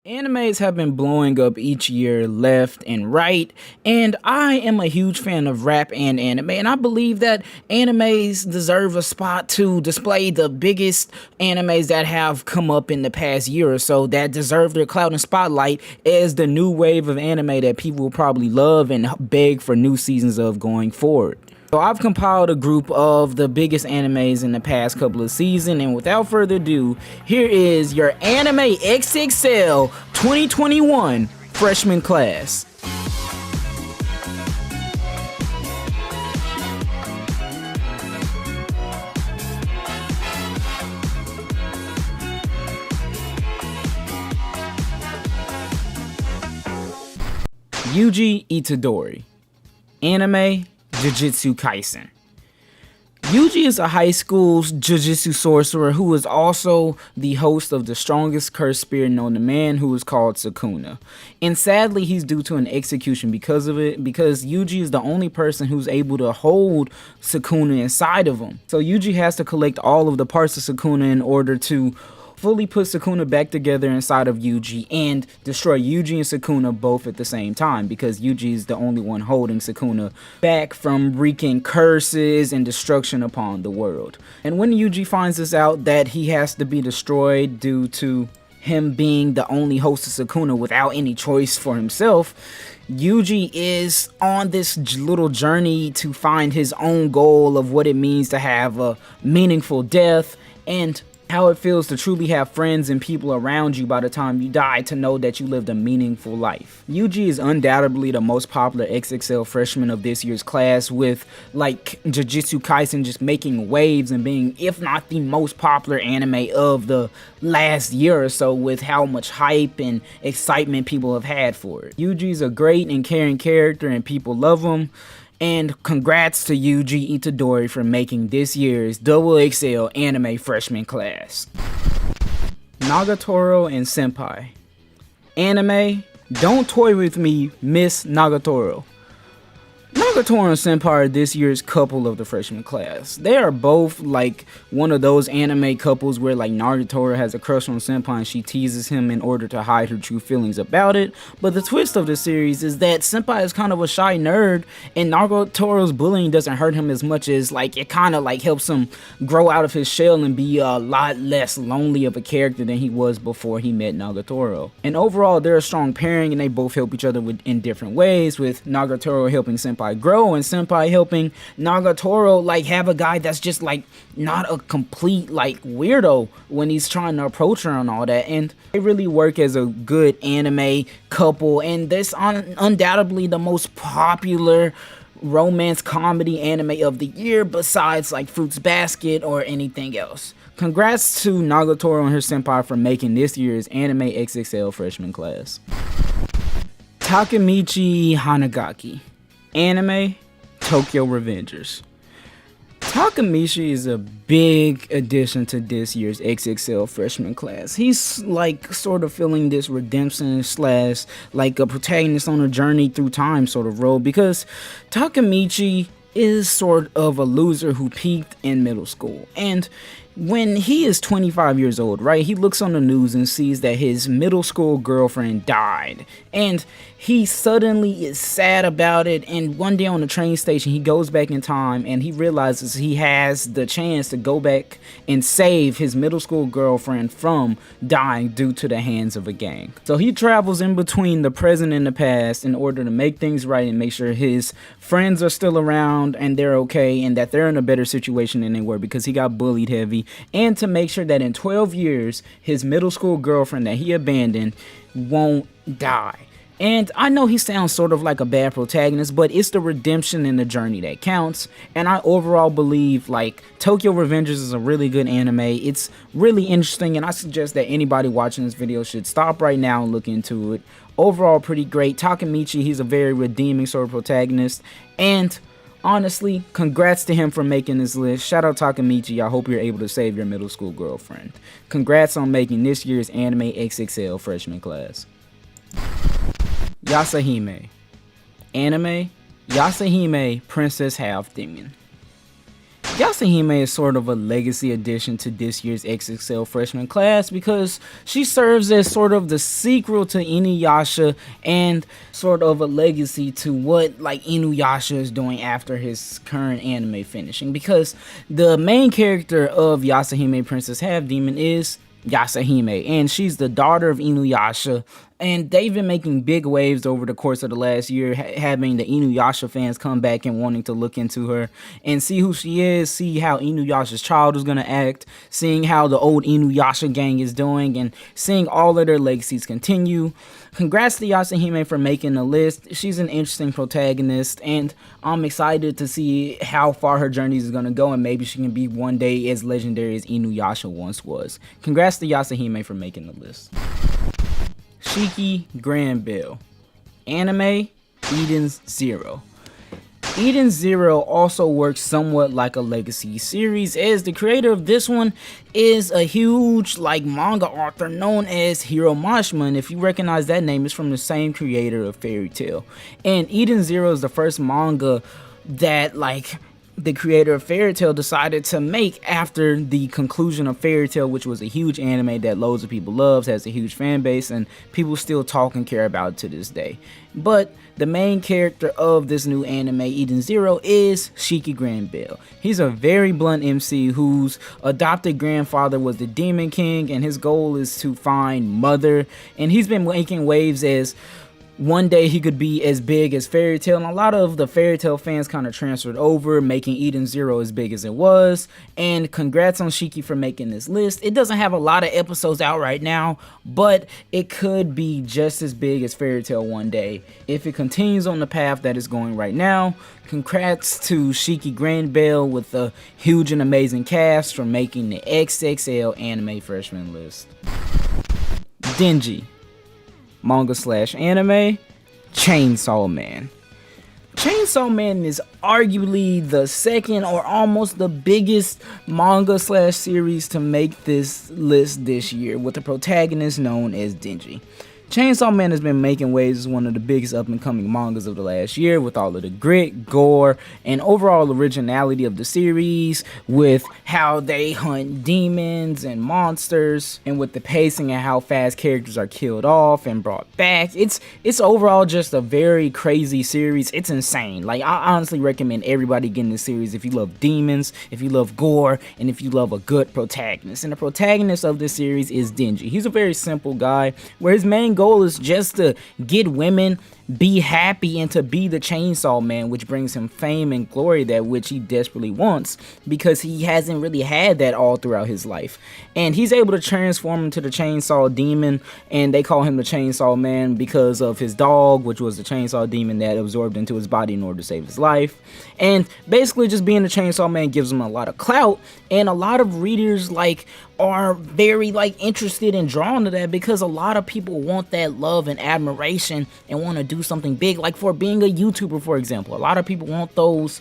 Animes have been blowing up each year left and right, and I am a huge fan of rap and anime, and I believe that animes deserve a spot to display the biggest animes that have come up in the past year or so that deserve their clout and spotlight as the new wave of anime that people will probably love and beg for new seasons of going forward. So I've compiled a group of the biggest animes in the past couple of seasons, and without further ado, here is your Anime XXL 2021 freshman class. Yuji Itadori. Anime Jujutsu Kaisen. Yuji is a high school jujutsu sorcerer who is also the host of the strongest cursed spirit known to man, who is called Sukuna. And sadly, he's due to an execution because of it, because Yuji is the only person who's able to hold Sukuna inside of him. So Yuji has to collect all of the parts of Sukuna in order to fully put Sukuna back together inside of Yuji and destroy Yuji and Sukuna both at the same time, because Yuji is the only one holding Sukuna back from wreaking curses and destruction upon the world. And when Yuji finds this out, that he has to be destroyed due to him being the only host of Sukuna without any choice for himself, Yuji is on this little journey to find his own goal of what it means to have a meaningful death and how it feels to truly have friends and people around you by the time you die, to know that you lived a meaningful life. Yuji is undoubtedly the most popular XXL freshman of this year's class, with like Jujutsu Kaisen just making waves and being, if not the most popular anime of the last year or so, with how much hype and excitement people have had for it. Yuji's a great and caring character and people love him. And congrats to Yuji Itadori for making this year's XXL anime freshman class. Nagatoro and Senpai. Anime, don't toy with me, Miss Nagatoro. Nagatoro and Senpai are this year's couple of the freshman class. They are both like one of those anime couples where like Nagatoro has a crush on Senpai and she teases him in order to hide her true feelings about it. But the twist of the series is that Senpai is kind of a shy nerd, and Nagatoro's bullying doesn't hurt him as much as like it kind of like helps him grow out of his shell and be a lot less lonely of a character than he was before he met Nagatoro. And overall, they're a strong pairing and they both help each other in different ways, with Nagatoro helping Senpai grow and Senpai helping Nagatoro like have a guy that's just like not a complete like weirdo when he's trying to approach her and all that. And they really work as a good anime couple, and this undoubtedly the most popular romance comedy anime of the year besides like Fruits Basket or anything else. Congrats to Nagatoro and her senpai for making this year's Anime XXL freshman class. Takemichi Hanagaki. Anime Tokyo Revengers. Takemichi is a big addition to this year's XXL freshman class. He's like sort of feeling this redemption slash like a protagonist on a journey through time sort of role, because Takemichi is sort of a loser who peaked in middle school. And when he is 25 years old, right, he looks on the news and sees that his middle school girlfriend died. And he suddenly is sad about it, and one day on the train station he goes back in time and he realizes he has the chance to go back and save his middle school girlfriend from dying due to the hands of a gang. So he travels in between the present and the past in order to make things right and make sure his friends are still around and they're okay and that they're in a better situation than they were because he got bullied heavy, and to make sure that in 12 years his middle school girlfriend that he abandoned won't die. And I know he sounds sort of like a bad protagonist, but it's the redemption and the journey that counts. And I overall believe like Tokyo Revengers is a really good anime. It's really interesting, and I suggest that anybody watching this video should stop right now and look into it. Overall pretty great. Takemichi, he's a very redeeming sort of protagonist, and honestly, congrats to him for making this list. Shout out Takemichi. I hope you're able to save your middle school girlfriend. Congrats on making this year's Anime XXL freshman class. Yasuhime. Anime Yasuhime Princess Half Demon. Yasuhime is sort of a legacy addition to this year's XXL freshman class because she serves as sort of the sequel to Inuyasha and sort of a legacy to what like Inuyasha is doing after his current anime finishing, because the main character of Yasuhime Princess Half Demon is Yasuhime, and she's the daughter of Inuyasha, and they've been making big waves over the course of the last year, having the Inuyasha fans come back and wanting to look into her and see who she is, see how Inuyasha's child is going to act, seeing how the old Inuyasha gang is doing, and seeing all of their legacies continue. Congrats to Yasuhime for making the list. She's an interesting protagonist, and I'm excited to see how far her journey is going to go, and maybe she can be one day as legendary as Inuyasha once was. Congrats to Yasuhime for making the list. Shiki Granbell. Anime, Eden's Zero. Eden's Zero also works somewhat like a legacy series, as the creator of this one is a huge manga author known as Hiro Mashima, and if you recognize that name, it's from the same creator of Fairy Tail. And Eden Zero is the first manga that the creator of Fairy Tail decided to make after the conclusion of Fairy Tail, which was a huge anime that loads of people loves, has a huge fan base, and people still talk and care about it to this day. But the main character of this new anime, Eden Zero, is Shiki Granbell. He's a very blunt MC whose adopted grandfather was the Demon King, and his goal is to find Mother, and he's been making waves as one day he could be as big as Fairy Tail, and a lot of the Fairy Tail fans kind of transferred over, making Eden Zero as big as it was. And congrats on Shiki for making this list. It doesn't have a lot of episodes out right now, but it could be just as big as Fairy Tail one day if it continues on the path that it's going right now. Congrats to Shiki Granbell with a huge and amazing cast for making the XXL anime freshman list. Denji. Manga/anime, Chainsaw Man. Chainsaw Man is arguably the second or almost the biggest manga/series to make this list this year, with the protagonist known as Denji. Chainsaw Man has been making waves as one of the biggest up-and-coming mangas of the last year, with all of the grit, gore, and overall originality of the series, with how they hunt demons and monsters, and with the pacing and how fast characters are killed off and brought back. It's overall just a very crazy series. It's insane. I honestly recommend everybody getting this series if you love demons, if you love gore, and if you love a good protagonist. And the protagonist of this series is Denji. He's a very simple guy, where his main goal is just to get women, be happy, and to be the Chainsaw Man, which brings him fame and glory, that which he desperately wants, because he hasn't really had that all throughout his life. And he's able to transform into the Chainsaw Demon, and they call him the Chainsaw Man because of his dog, which was the Chainsaw Demon that absorbed into his body in order to save his life. And basically just being the Chainsaw Man gives him a lot of clout, and a lot of readers are very interested and drawn to that, because a lot of people want that love and admiration and want to do something big, for being a YouTuber, for example. A lot of people want those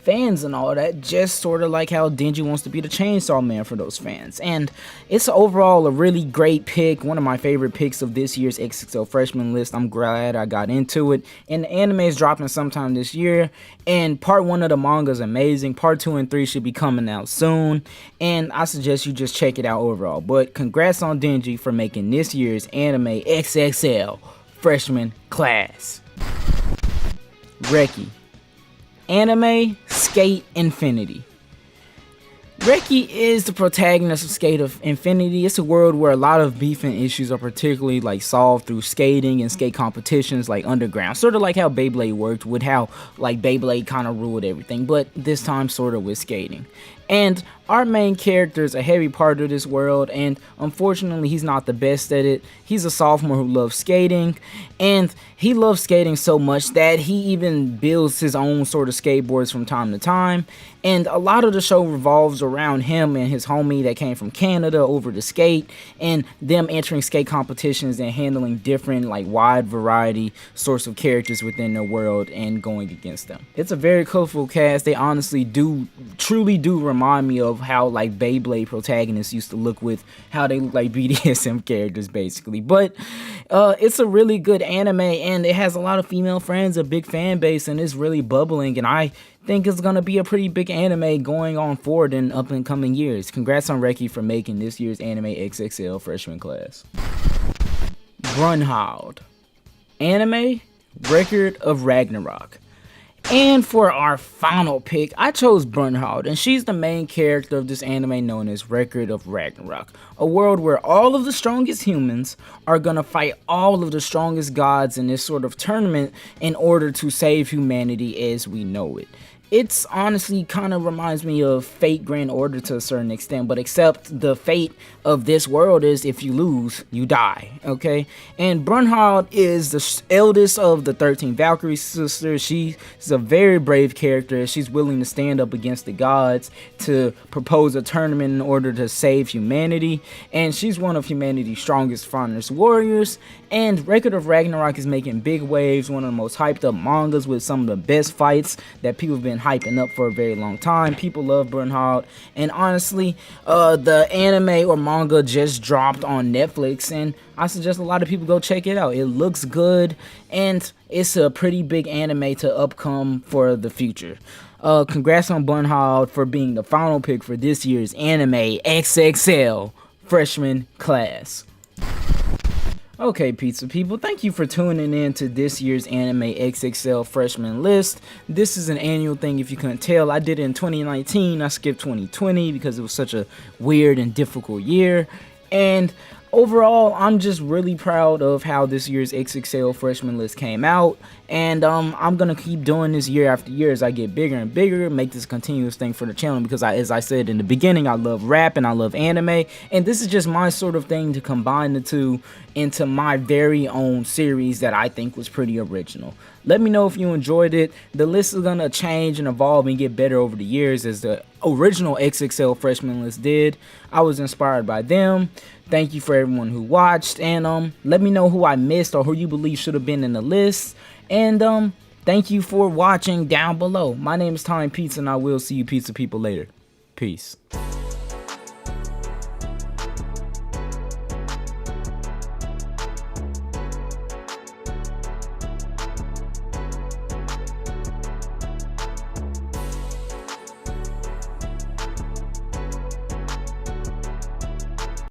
fans and all that, just sort of like how Denji wants to be the Chainsaw Man for those fans. And it's overall a really great pick, one of my favorite picks of this year's XXL freshman list. I'm glad I got into it, and the anime is dropping sometime this year, and part 1 of the manga is amazing. Part 2 and 3 should be coming out soon, and I suggest you just check it out overall. But congrats on Denji for making this year's anime XXL freshman class. Reki. Anime, Skate Infinity. Reki is the protagonist of Skate of Infinity. It's a world where a lot of beef and issues are particularly solved through skating and skate competitions underground. Sort of like how Beyblade worked, with how Beyblade kind of ruled everything, but this time sort of with skating. And our main character is a heavy part of this world, and unfortunately he's not the best at it. He's a sophomore who loves skating, and he loves skating so much that he even builds his own sort of skateboards from time to time. And a lot of the show revolves around him and his homie that came from Canada over to skate, and them entering skate competitions and handling different wide variety sorts of characters within their world and going against them. It's a very colorful cast. They honestly truly do remind me of how like Beyblade protagonists used to look with how they look like BDSM characters basically. But it's a really good anime, and it has a lot of female friends, a big fan base, and it's really bubbling, and I think it's gonna be a pretty big anime going on forward in up and coming years. Congrats on Reki for making this year's anime XXL freshman class. Brunhilde. Anime Record of Ragnarok. And for our final pick, I chose Brunhilde, and she's the main character of this anime known as Record of Ragnarok, a world where all of the strongest humans are gonna fight all of the strongest gods in this sort of tournament in order to save humanity as we know it. It's honestly kind of reminds me of Fate Grand Order to a certain extent, but except the fate of this world is if you lose, you die, okay? And Brunhilde is the eldest of the 13 Valkyrie sisters. She's a very brave character. She's willing to stand up against the gods to propose a tournament in order to save humanity, and she's one of humanity's strongest, finest warriors. And Record of Ragnarok is making big waves, one of the most hyped up mangas with some of the best fights that people have been hyping up for a very long time. People love Brunhilde, and honestly, the anime or manga just dropped on Netflix, and I suggest a lot of people go check it out. It looks good, and it's a pretty big anime to upcome for the future. Congrats on Brunhilde for being the final pick for this year's anime XXL freshman class. Okay, pizza people, thank you for tuning in to this year's anime XXL freshman list. This is an annual thing if you couldn't tell. I did it in 2019, I skipped 2020 because it was such a weird and difficult year. And overall, I'm just really proud of how this year's XXL freshman list came out, and I'm gonna keep doing this year after year as I get bigger and bigger, make this a continuous thing for the channel, because as I said in the beginning, I love rap and I love anime, and this is just my sort of thing to combine the two into my very own series that I think was pretty original. Let me know if you enjoyed it. The list is gonna change and evolve and get better over the years as the original XXL freshman list did. I was inspired by them. Thank you for everyone who watched, and let me know who I missed or who you believe should have been in the list. And thank you for watching down below. My name is Time Pizza, and I will see you pizza people later. Peace.